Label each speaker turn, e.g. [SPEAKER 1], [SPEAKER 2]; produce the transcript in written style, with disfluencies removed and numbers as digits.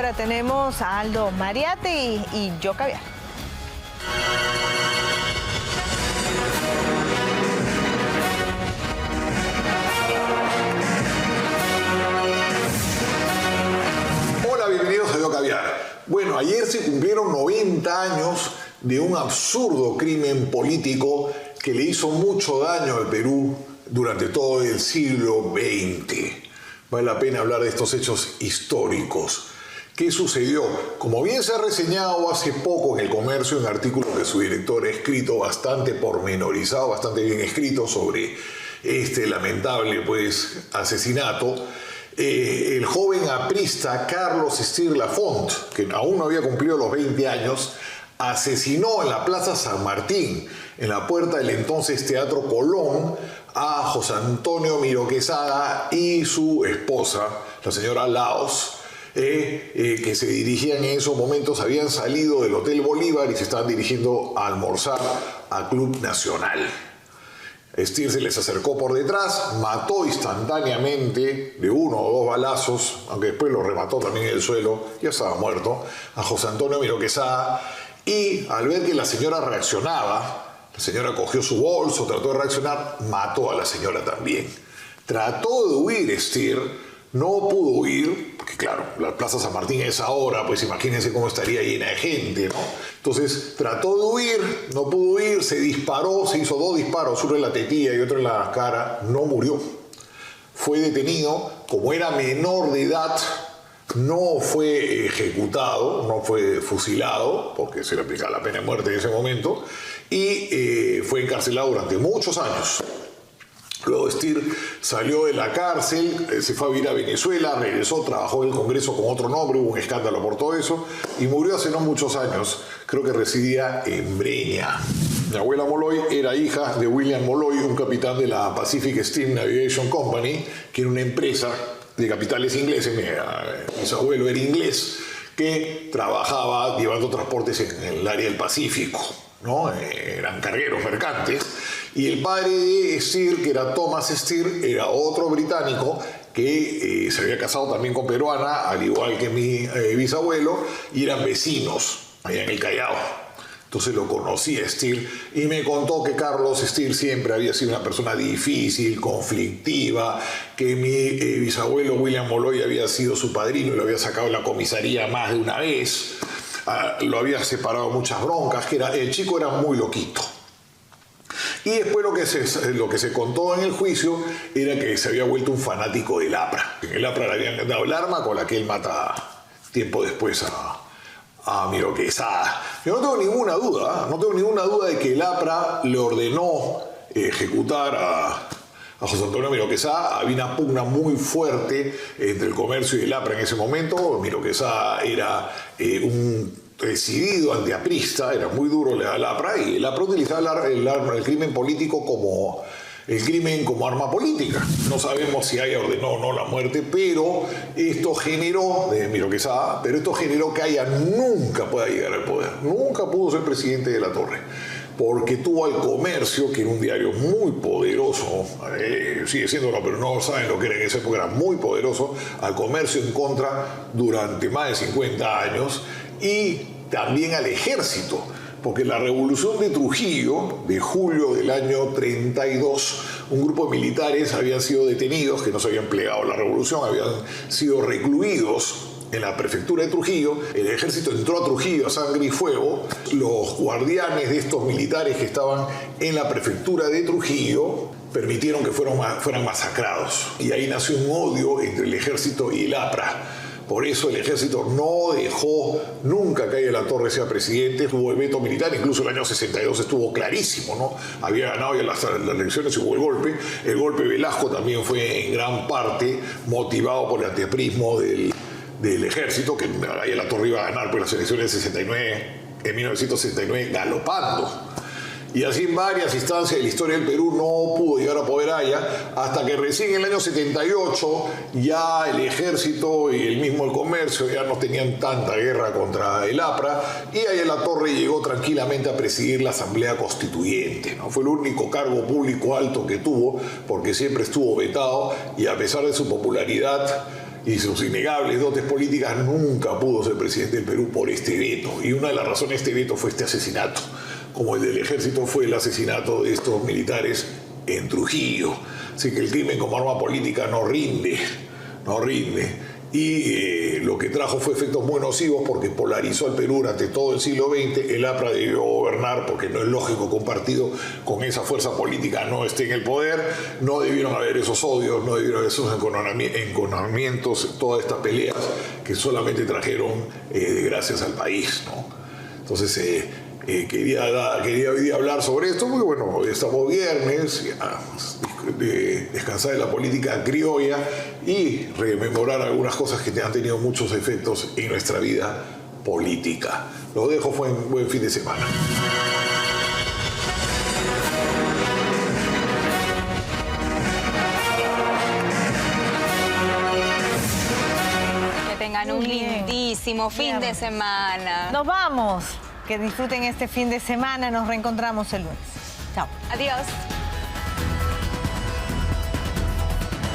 [SPEAKER 1] hora tenemos a Aldo Mariate y Yo Caviar.
[SPEAKER 2] Hola, bienvenidos a Yo Caviar. Bueno, ayer se cumplieron 90 años de un absurdo crimen político que le hizo mucho daño al Perú durante todo el siglo XX. Vale la pena hablar de estos hechos históricos. ¿Qué sucedió? Como bien se ha reseñado hace poco en El Comercio, un artículo que su director ha escrito bastante pormenorizado, bastante bien escrito sobre este lamentable asesinato, el joven aprista Carlos Esther Lafont, que aún no había cumplido los 20 años, asesinó en la Plaza San Martín, en la puerta del entonces Teatro Colón, a José Antonio Miró Quesada y su esposa, la señora Laos, que se dirigían en esos momentos, habían salido del Hotel Bolívar y se estaban dirigiendo a almorzar a Club Nacional. Esther se les acercó por detrás, mató instantáneamente de uno o dos balazos, aunque después lo remató también en el suelo, ya estaba muerto, a José Antonio Miró Quesada, y al ver que la señora reaccionaba, la señora cogió su bolso, trató de reaccionar, mató a la señora también. Trató de huir Esther, no pudo huir, porque claro, la Plaza San Martín a esa hora, pues imagínense cómo estaría llena de gente, ¿no? Entonces trató de huir, no pudo huir, se disparó, se hizo 2 disparos, uno en la tetilla y otro en la cara, no murió. Fue detenido, como era menor de edad, no fue ejecutado, no fue fusilado, porque se le aplicaba la pena de muerte en ese momento, y fue encarcelado durante muchos años. Luego Esther salió de la cárcel, se fue a vivir a Venezuela, regresó, trabajó en el Congreso con otro nombre, hubo un escándalo por todo eso, y murió hace no muchos años, creo que residía en Breña. Mi abuela Molloy era hija de William Molloy, un capitán de la Pacific Steam Navigation Company, que era una empresa de capitales ingleses. Mi abuelo era inglés, que trabajaba llevando transportes en el área del Pacífico, ¿no? Eran cargueros mercantes. Y el padre de Esther, que era Thomas Esther, era otro británico que se había casado también con peruana, al igual que mi bisabuelo, y eran vecinos allá en el Callao. Entonces lo conocí a Esther y me contó que Carlos Esther siempre había sido una persona difícil, conflictiva, que mi bisabuelo William Molloy había sido su padrino y lo había sacado de la comisaría más de una vez, lo había separado muchas broncas, que el chico era muy loquito. Y después lo que se contó en el juicio era que se había vuelto un fanático del APRA. En el APRA le habían dado el arma con la que él mata tiempo después a Miró Quesada. Yo no tengo ninguna duda de que el APRA le ordenó ejecutar a José Antonio Miró Quesada. Había una pugna muy fuerte entre el Comercio y el APRA en ese momento. Miró Quesada era un decidido antiaprista, era muy duro al APRA, y el APRA utilizaba el crimen político como arma política. No sabemos si haya ordenado o no la muerte, pero esto generó, de Miró Quesada, que Haya nunca pueda llegar al poder. Nunca pudo ser presidente de la Torre, porque tuvo al Comercio, que era un diario muy poderoso, sigue siéndolo, pero no saben lo que era en esa época, era muy poderoso, al Comercio en contra durante más de 50 años, y también al ejército, porque la revolución de Trujillo, de julio del año 32, un grupo de militares habían sido detenidos, que no se habían plegado a la revolución, habían sido recluidos en la prefectura de Trujillo. El ejército entró a Trujillo a sangre y fuego. Los guardianes de estos militares que estaban en la prefectura de Trujillo permitieron que fueran masacrados. Y ahí nació un odio entre el ejército y el APRA. Por eso el ejército no dejó nunca que Haya la Torre sea presidente. Hubo el veto militar, incluso el año 62 estuvo clarísimo, ¿no? Había ganado ya las elecciones y hubo el golpe. El golpe de Velasco también fue en gran parte motivado por el antiaprismo del ejército, que Haya la Torre iba a ganar por las elecciones en 1969 galopando. Y así en varias instancias de la historia del Perú no pudo llegar a poder Haya, hasta que recién en el año 78 ya el ejército y el Comercio ya no tenían tanta guerra contra el APRA, y Haya la Torre llegó tranquilamente a presidir la Asamblea Constituyente, ¿no? Fue el único cargo público alto que tuvo, porque siempre estuvo vetado, y a pesar de su popularidad y sus innegables dotes políticas, nunca pudo ser presidente del Perú por este veto. Y una de las razones de este veto fue este asesinato, como el del ejército fue el asesinato de estos militares en Trujillo. Así que el crimen como arma política no rinde. Y lo que trajo fue efectos muy nocivos porque polarizó al Perú durante todo el siglo XX. El APRA debió gobernar porque no es lógico que un partido con esa fuerza política no esté en el poder. No debieron haber esos odios, no debieron haber esos enconamientos, todas estas peleas que solamente trajeron desgracias al país, ¿no? Entonces quería hoy día hablar sobre esto porque, bueno, estamos viernes, descansar de la política criolla y rememorar algunas cosas que han tenido muchos efectos en nuestra vida política. Los dejo, buen fin de semana.
[SPEAKER 3] Que tengan un lindísimo fin de semana.
[SPEAKER 1] Nos vamos. Que disfruten este fin de semana. Nos reencontramos el lunes. Chao.
[SPEAKER 3] Adiós.